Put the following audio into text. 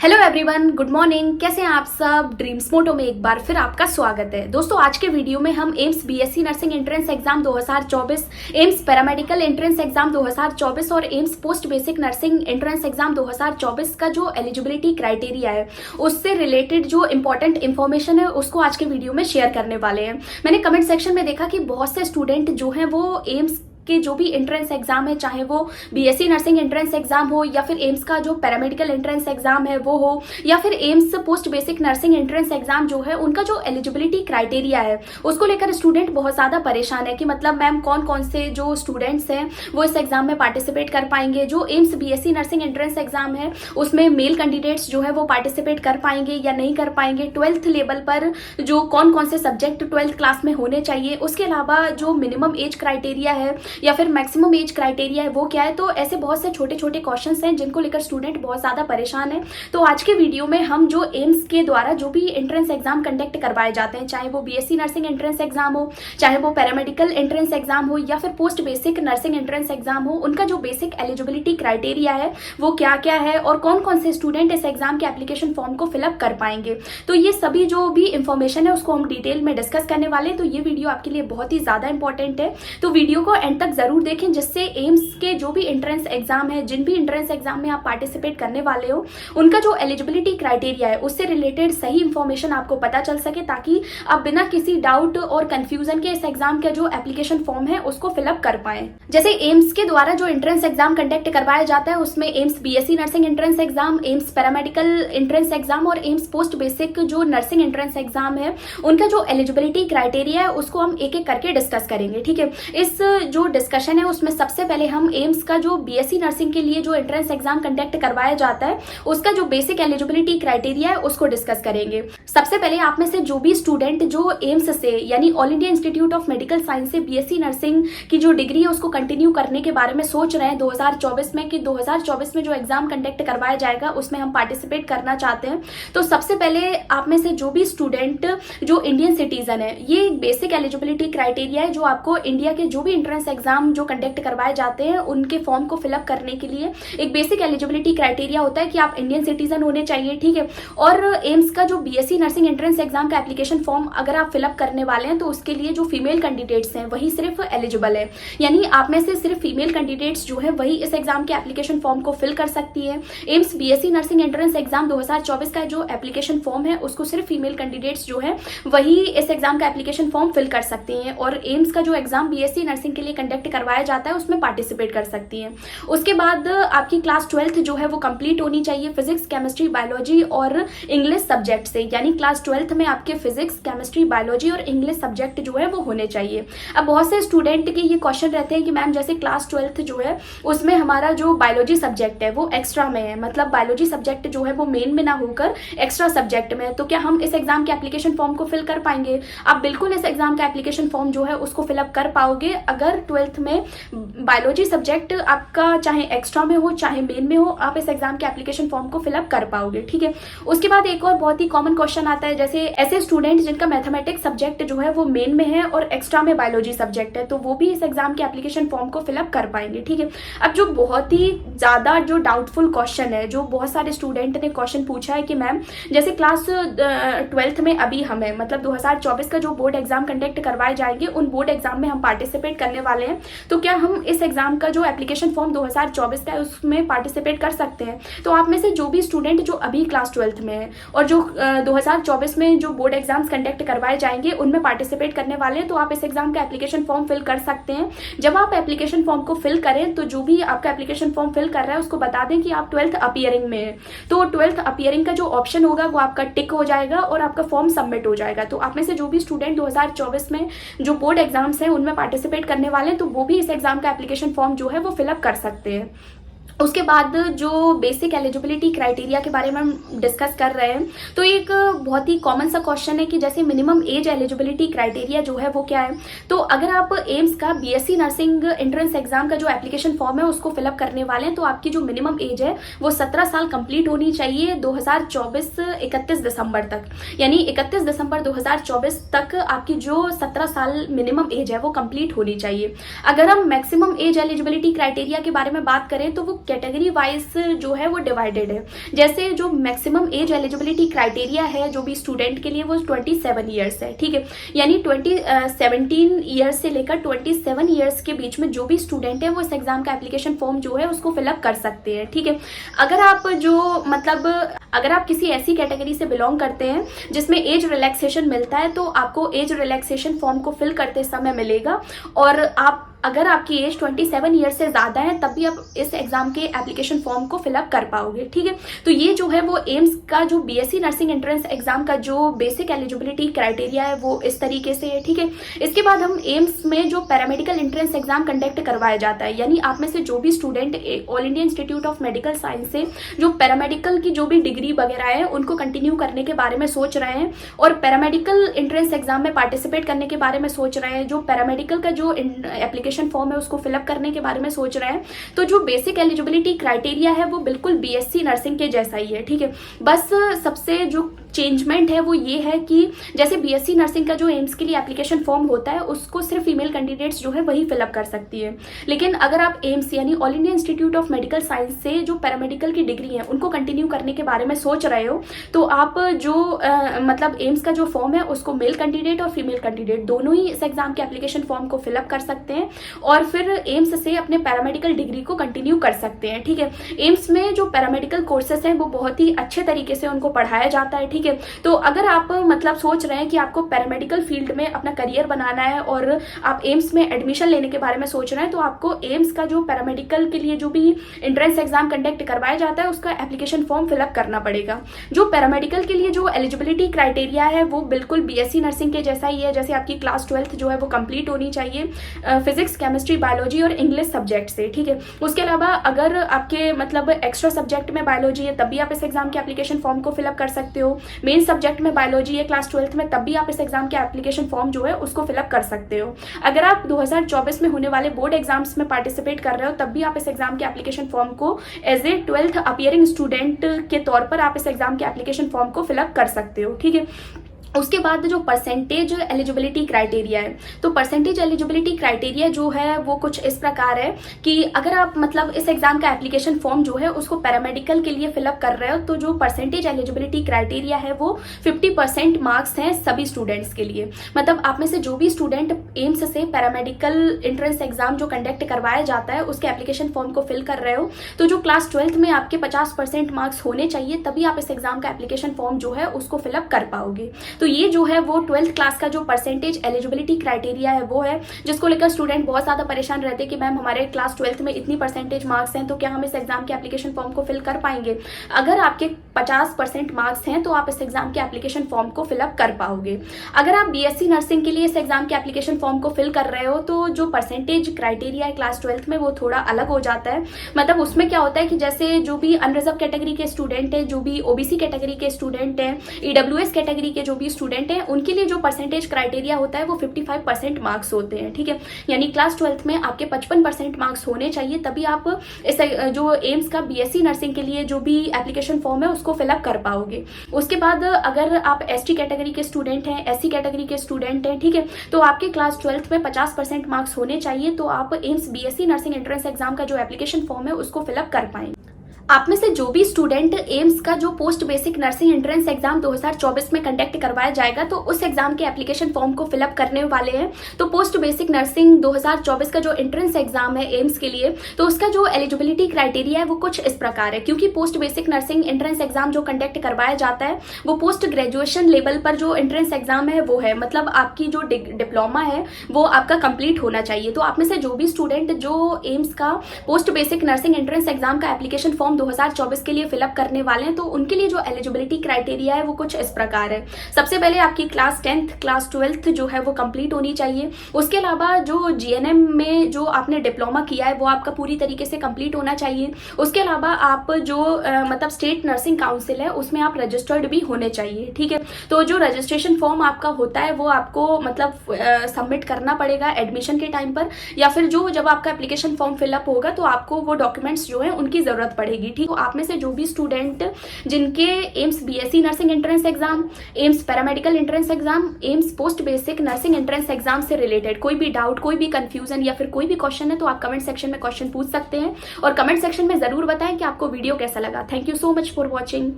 Hello everyone, good morning. कैसे हैं आप सब। ड्रीम्स मोटो में एक बार फिर आपका स्वागत है। दोस्तों, आज के वीडियो में हम AIIMS BSc nursing entrance exam 2024, AIIMS paramedical entrance exam 2024 और AIIMS post basic nursing entrance exam 2024 का जो एलिजिबिलिटी क्राइटेरिया है उससे रिलेटेड जो इंपॉर्टेंट इन्फॉर्मेशन है उसको आज के वीडियो में शेयर करने वाले हैं। मैंने कमेंट सेक्शन में देखा कि बहुत से स्टूडेंट जो हैं वो एम्स के जो भी एंट्रेंस एग्जाम है, चाहे वो बीएससी नर्सिंग एंट्रेंस एग्जाम हो या फिर एम्स का जो पैरामेडिकल एंट्रेंस एग्जाम है वो हो या फिर AIIMS post basic nursing entrance exam जो है, उनका जो एलिजिबिलिटी क्राइटेरिया है उसको लेकर स्टूडेंट बहुत ज्यादा परेशान है कि मतलब मैम कौन कौन से जो स्टूडेंट्स हैं वो इस एग्जाम में पार्टिसिपेट कर पाएंगे। जो AIIMS BSc nursing entrance exam है उसमें मेल कैंडिडेट्स जो है वो पार्टिसिपेट कर पाएंगे या नहीं कर पाएंगे। 12th लेवल पर जो कौन कौन से सब्जेक्ट 12th क्लास में होने चाहिए, उसके अलावा जो मिनिमम एज क्राइटेरिया है या फिर मैक्सिमम एज क्राइटेरिया है वो क्या है। तो ऐसे बहुत से छोटे छोटे क्वेश्चंस हैं जिनको लेकर स्टूडेंट बहुत ज्यादा परेशान है। तो आज के वीडियो में हम जो एम्स के द्वारा जो भी एंट्रेंस एग्जाम कंडक्ट करवाए जाते हैं, चाहे वो बीएससी नर्सिंग एंट्रेंस एग्जाम हो, चाहे वो पैरामेडिकल एंट्रेंस एग्जाम हो या फिर post basic nursing entrance exam हो, उनका जो बेसिक एलिजिबिलिटी क्राइटेरिया है वो क्या क्या है और कौन कौन से स्टूडेंट इस एग्जाम के एप्लीकेशन फॉर्म को फिलअप कर पाएंगे। तो ये सभी जो भी इंफॉर्मेशन है उसको हम डिटेल में डिस्कस करने वाले हैं। तो ये वीडियो आपके लिए बहुत ही ज्यादा इंपॉर्टेंट है, तो वीडियो को एंड तक जरूर देखें, जिससे एम्स के जो भी एंट्रेंस एग्जाम है, जिन भी एंट्रेंस एग्जाम में आप पार्टिसिपेट करने वाले हो, उनका जो एलिजिबिलिटी क्राइटेरिया है उससे रिलेटेड सही इंफॉर्मेशन आपको पता चल सके, ताकि आप बिना किसी डाउट और कंफ्यूजन के इस एग्जाम का जो एप्लीकेशन फॉर्म है उसको फिलअप कर पाए। जैसे एम्स के द्वारा जो एंट्रेंस एग्जाम कंडक्ट करवाया जाता है उसमें AIIMS BSc nursing entrance exam, AIIMS paramedical entrance exam और एम्स पोस्ट बेसिक जो नर्सिंग एंट्रेंस एग्जाम है, उनका जो एलिजिबिलिटी क्राइटेरिया है उसको हम एक एक करके डिस्कस करेंगे। ठीक है, इस जो डिस्कशन है उसमें सबसे पहले हम एम्स का जो बीएससी नर्सिंग के लिए जो एंट्रेंस एग्जाम कंडक्ट करवाया जाता है उसका जो बेसिक एलिजिबिलिटी क्राइटेरिया है उसको डिस्कस करेंगे। सबसे पहले आप में से जो भी स्टूडेंट जो एम्स से यानी all India institute of medical science से बीएससी नर्सिंग की जो डिग्री है उसको कंटिन्यू करने के बारे में सोच रहे हैं 2024 में, कि 2024 में जो एग्जाम कंडक्ट करवाया जाएगा उसमें हम पार्टिसिपेट करना चाहते हैं, तो सबसे पहले आप में से जो भी स्टूडेंट जो इंडियन सिटीजन है, ये बेसिक एलिजिबिलिटी क्राइटेरिया है जो आपको इंडिया के जो भी एंट्रेंस एग्जाम जो कंडक्ट करवाए जाते हैं उनके फॉर्म को फिलअप करने के लिए एक बेसिक एलिजिबिलिटी क्राइटेरिया होता है कि आप इंडियन सिटीजन होने चाहिए। ठीक है, और एम्स का जो बीएससी नर्सिंग एंट्रेंस एग्जाम का एप्लीकेशन फॉर्म अगर आप फिलअप करने वाले हैं तो उसके लिए जो फीमेल कैंडिडेट्स हैं वही सिर्फ एलिजिबल है, यानी आप में से सिर्फ फीमेल कैंडिडेट्स जो है वही इस एग्जाम के एप्लीकेशन फॉर्म को फिल कर सकती है। AIIMS BSc nursing entrance exam 2024 का जो एप्लीकेशन फॉर्म है उसको सिर्फ फीमेल कैंडिडेट्स जो है वही इस एग्जाम का एप्लीकेशन फॉर्म फिल कर सकती हैं, और एम्स का जो एग्जाम बीएससी नर्सिंग के लिए कंडक्ट करवाया जाता है उसमें पार्टिसिपेट कर सकती हैं। उसके बाद आपकी क्लास 12th जो है वो कंप्लीट होनी चाहिए फिजिक्स, केमिस्ट्री, बायोलॉजी और इंग्लिश सब्जेक्ट से, यानी क्लास 12th में आपके फिजिक्स, केमिस्ट्री, बायोलॉजी और इंग्लिश सब्जेक्ट जो है वो होने चाहिए। अब बहुत से स्टूडेंट के ये क्वेश्चन रहते हैं कि मैम जैसे क्लास 12th जो है उसमें हमारा जो बायोलॉजी सब्जेक्ट है वो एक्स्ट्रा में है, मतलब बायोलॉजी सब्जेक्ट जो है वो मेन में ना होकर एक्स्ट्रा सब्जेक्ट में है, तो क्या हम इस एग्जाम के एप्लीकेशन फॉर्म को फिल कर पाएंगे? आप बिल्कुल इस एग्जाम का एप्लीकेशन फॉर्म जो है उसको फिलअप कर पाओगे अगर 12th में बायोलॉजी सब्जेक्ट आपका चाहे एक्स्ट्रा में हो चाहे मेन में हो, आप इस एग्जाम के एप्लीकेशन फॉर्म को फिलअप कर पाओगे। ठीक है, उसके बाद एक और बहुत ही कॉमन क्वेश्चन आता है, जैसे ऐसे स्टूडेंट जिनका मैथमेटिक्स सब्जेक्ट जो है वो मेन में है और एक्स्ट्रा में बायोलॉजी सब्जेक्ट है, तो वो भी इस एग्जाम के एप्लीकेशन फॉर्म को फिलअप कर पाएंगे। ठीक है, अब जो बहुत ही ज्यादा जो डाउटफुल क्वेश्चन है, जो बहुत सारे स्टूडेंट ने क्वेश्चन पूछा है कि मैम जैसे क्लास 12th में अभी हमें मतलब 2024 का जो बोर्ड एग्जाम कंडक्ट करवाए जाएंगे उन बोर्ड एग्जाम में हम पार्टिसिपेट करने वाले हैं, तो क्या हम इस एग्जाम का जो एप्लीकेशन फॉर्म 2024 का है उसमें पार्टिसिपेट कर सकते हैं? तो आप में से जो भी स्टूडेंट जो अभी क्लास 12th में है और जो 2024 में जो बोर्ड एग्जाम्स कंडक्ट करवाए जाएंगे उनमें पार्टिसिपेट करने वाले हैं, तो आप इस एग्जाम का एप्लीकेशन फॉर्म फिल कर सकते हैं। जब आप एप्लीकेशन फॉर्म को फिल करें तो जो भी आपका एप्लीकेशन फॉर्म फिल कर रहा है उसको बता दें कि आप 12th अपीयरिंग में है, तो 12th अपीयरिंग का जो ऑप्शन होगा वो आपका टिक हो जाएगा और आपका फॉर्म सबमिट हो जाएगा। तो आप में से जो भी स्टूडेंट 2024 में जो बोर्ड एग्जाम्स हैं उनमें पार्टिसिपेट करने वाले हैं तो वो भी इस एग्जाम का एप्लीकेशन फॉर्म जो है वो फिलअप कर सकते हैं। उसके बाद जो बेसिक एलिजिबिलिटी क्राइटेरिया के बारे में हम डिस्कस कर रहे हैं, तो एक बहुत ही कॉमन सा क्वेश्चन है कि जैसे मिनिमम एज एलिजिबिलिटी क्राइटेरिया जो है वो क्या है। तो अगर आप एम्स का बीएससी नर्सिंग एंट्रेंस एग्जाम का जो एप्लीकेशन फॉर्म है उसको फिलअप करने वाले हैं, तो आपकी जो मिनिमम एज है वो 17 साल कंप्लीट होनी चाहिए 2024 31 दिसंबर तक, यानी 31 दिसंबर 2024 तक आपकी जो 17 साल मिनिमम एज है वो कंप्लीट होनी चाहिए। अगर हम मैक्सिमम एज एलिजिबिलिटी क्राइटेरिया के बारे में बात करें तो वो कैटेगरी वाइज जो है वो डिवाइडेड है। जैसे जो मैक्सिमम एज एलिजिबिलिटी क्राइटेरिया है जो भी स्टूडेंट के लिए वो 27 ईयर्स है, ठीक है। यानी 17 ईयर्स से लेकर 27 ईयर्स के बीच में जो भी स्टूडेंट है वो इस एग्जाम का एप्लीकेशन फॉर्म जो है उसको फिलअप कर सकते हैं, ठीक है। अगर आप किसी ऐसी कैटेगरी से बिलोंग करते हैं जिसमें एज रिलैक्सेशन मिलता है तो आपको एज रिलैक्सेशन फॉर्म को फिल करते समय मिलेगा। और अगर आपकी एज 27 ईयर से ज़्यादा है तब भी आप इस एग्जाम के एप्लीकेशन फॉर्म को फिलअप कर पाओगे, ठीक है। तो ये जो है वो एम्स का जो बीएससी नर्सिंग एंट्रेंस एग्जाम का जो बेसिक एलिजिबिलिटी क्राइटेरिया है वो इस तरीके से है, ठीक है। इसके बाद हम एम्स में जो पैरामेडिकल एंट्रेंस एग्जाम कंडक्ट करवाया जाता है, यानी आप में से जो भी student all India institute of medical science से जो पैरामेडिकल की जो भी डिग्री वगैरह है उनको कंटिन्यू करने के बारे में सोच रहे हैं और पैरामेडिकल एंट्रेंस एग्जाम में पार्टिसिपेट करने के बारे में सोच रहे हैं, जो पैरामेडिकल का जो एप्लीकेशन फॉर्म है उसको फिलअप करने के बारे में सोच रहे हैं, तो जो बेसिक एलिजिबिलिटी क्राइटेरिया है वो बिल्कुल बीएससी नर्सिंग के जैसा ही है, ठीक है। बस सबसे जो चेंजमेंट है वो ये है कि जैसे बीएससी नर्सिंग का जो एम्स के लिए एप्लीकेशन फॉर्म होता है उसको सिर्फ फीमेल कैंडिडेट्स जो है वही फिलअप कर सकती है। लेकिन अगर आप एम्स यानी all India institute of medical science से जो पैरामेडिकल की डिग्री है उनको कंटिन्यू करने के बारे में सोच रहे हो तो आप जो मतलब एम्स का जो फॉर्म है उसको मेल कैंडिडेट और फीमेल कैंडिडेट दोनों ही इस एग्जाम के एप्लीकेशन फॉर्म को फिलअप कर सकते हैं और फिर एम्स से अपने पैरामेडिकल डिग्री को कंटिन्यू कर सकते हैं, ठीक है। एम्स में जो पैरामेडिकल कोर्सेस हैं वो बहुत ही अच्छे तरीके से उनको पढ़ाया जाता है, ठीक है। तो अगर आप मतलब सोच रहे हैं कि आपको पैरामेडिकल फील्ड में अपना करियर बनाना है और आप एम्स में एडमिशन लेने के बारे में सोच रहे हैं तो आपको एम्स का जो पैरामेडिकल के लिए जो भी एंट्रेंस एग्जाम कंडक्ट करवाया जाता है उसका एप्लीकेशन फॉर्म फिलअप करना पड़ेगा। जो पैरामेडिकल के लिए जो एलिजिबिलिटी क्राइटेरिया है वो बिल्कुल बीएससी नर्सिंग के जैसा ही है। जैसे आपकी क्लास 12th जो है वो कंप्लीट होनी चाहिए फिजिक्स, केमिस्ट्री, बायोलॉजी और इंग्लिश सब्जेक्ट से, ठीक है। उसके अलावा अगर आपके मतलब एक्स्ट्रा सब्जेक्ट में बायोलॉजी है तब भी आप इस एग्जाम के एप्लीकेशन फॉर्म को फिलअप कर सकते हो। मेन सब्जेक्ट में बायोलॉजी है क्लास 12th में तब भी आप इस एग्जाम के एप्लीकेशन फॉर्म जो है उसको फिलअप कर सकते हो। अगर आप 2024 में होने वाले बोर्ड एग्जाम्स में पार्टिसिपेट कर रहे हो तब भी आप इस एग्जाम के एप्लीकेशन फॉर्म को as a 12th appearing student के तौर पर आप इस एग्जाम के एप्लीकेशन फॉर्म को फिलअप कर सकते हो, ठीक है। उसके बाद जो परसेंटेज एलिजिबिलिटी क्राइटेरिया है तो परसेंटेज एलिजिबिलिटी क्राइटेरिया जो है वो कुछ इस प्रकार है कि अगर आप मतलब इस एग्जाम का एप्लीकेशन फॉर्म जो है उसको पैरामेडिकल के लिए फिलअप कर रहे हो तो जो परसेंटेज एलिजिबिलिटी क्राइटेरिया है वो 50% मार्क्स हैं सभी स्टूडेंट्स के लिए। मतलब आप में से जो भी स्टूडेंट एम्स से पैरामेडिकल एंट्रेंस एग्जाम जो कंडक्ट करवाया जाता है उसके एप्लीकेशन फॉर्म को फिल कर रहे हो तो जो क्लास 12th में आपके 50% मार्क्स होने चाहिए तभी आप इस एग्जाम का एप्लीकेशन फॉर्म जो है उसको फिलअप कर पाओगे। तो ये जो है वो 12th क्लास का जो परसेंटेज एलिजिबिलिटी क्राइटेरिया है वो है, जिसको लेकर स्टूडेंट बहुत ज़्यादा परेशान रहते हैं कि मैम हमारे क्लास 12th में इतनी परसेंटेज मार्क्स हैं तो क्या हम इस एग्जाम के एप्लीकेशन फॉर्म को फिल कर पाएंगे। अगर आपके 50% मार्क्स हैं तो आप इस एग्जाम के एप्लीकेशन फॉर्म को फिलअप कर पाओगे। अगर आप बीएससी नर्सिंग के लिए इस एग्जाम के एप्लीकेशन फॉर्म को फिल कर रहे हो तो जो परसेंटेज क्राइटेरिया है क्लास 12th में वो थोड़ा अलग हो जाता है। मतलब उसमें क्या होता है कि जैसे जो भी अनरिजर्व कैटेगरी के स्टूडेंट है, जो भी ओबीसी कैटेगरी के स्टूडेंट हैं, ईडब्ल्यूएस कैटेगरी के जो भी स्टूडेंट हैं उनके लिए जो परसेंटेज क्राइटेरिया होता है वो 55% मार्क्स होते हैं, ठीक है। यानी क्लास 12th में आपके 55% मार्क्स होने चाहिए तभी आप इस जो एम्स का बीएससी नर्सिंग के लिए जो भी एप्लीकेशन फॉर्म है उसको फिलअप कर पाओगे। उसके बाद अगर आप एसटी कैटेगरी के स्टूडेंट हैं, एससी कैटेगरी के स्टूडेंट हैं, ठीक है, तो आपके क्लास 12th में 50% मार्क्स होने चाहिए तो आप AIIMS BSc nursing entrance exam का जो एप्लीकेशन फॉर्म है उसको फिलअप कर पाएंगे। आप में से जो भी स्टूडेंट एम्स का जो post basic nursing entrance exam 2024 में कंडक्ट करवाया जाएगा तो उस एग्जाम के एप्लीकेशन फॉर्म को फिलअप करने वाले हैं। तो पोस्ट बेसिक नर्सिंग 2024 का जो एंट्रेंस एग्जाम है एम्स के लिए तो उसका जो एलिजिबिलिटी क्राइटेरिया है वो कुछ इस प्रकार है। क्योंकि post basic nursing entrance exam जो कंडक्ट करवाया जाता है वो पोस्ट ग्रेजुएशन लेवल पर जो एंट्रेंस एग्जाम है वो है, मतलब आपकी जो डिप्लोमा है वो आपका कंप्लीट होना चाहिए। तो आप में से जो भी स्टूडेंट जो एम्स का post basic nursing entrance exam का एप्लीकेशन फॉर्म 2024 के लिए फिलअप करने वाले हैं तो उनके लिए जो एलिजिबिलिटी क्राइटेरिया है वो कुछ इस प्रकार है। सबसे पहले आपकी क्लास 10th क्लास 12th जो है वो कंप्लीट होनी चाहिए। उसके अलावा जो जीएनएम में जो आपने डिप्लोमा किया है वो आपका पूरी तरीके से कंप्लीट होना चाहिए। उसके अलावा आप जो मतलब स्टेट नर्सिंग काउंसिल है उसमें आप रजिस्टर्ड भी होने चाहिए, ठीक है। तो जो रजिस्ट्रेशन फॉर्म आपका होता है वो आपको मतलब सबमिट करना पड़ेगा एडमिशन के टाइम पर, या फिर जो जब आपका एप्लीकेशन फॉर्म फिलअप होगा तो आपको वो डॉक्यूमेंट्स जो है उनकी जरूरत पड़ेगी, ठीक। तो आप में से जो भी स्टूडेंट जिनके AIIMS BSc nursing entrance exam, AIIMS paramedical entrance exam, AIIMS post basic nursing entrance exam से रिलेटेड कोई भी डाउट, कोई भी कंफ्यूजन या फिर कोई भी क्वेश्चन है, तो आप कमेंट सेक्शन में क्वेश्चन पूछ सकते हैं और कमेंट सेक्शन में जरूर बताएं कि आपको वीडियो कैसा लगा। Thank you so much for watching.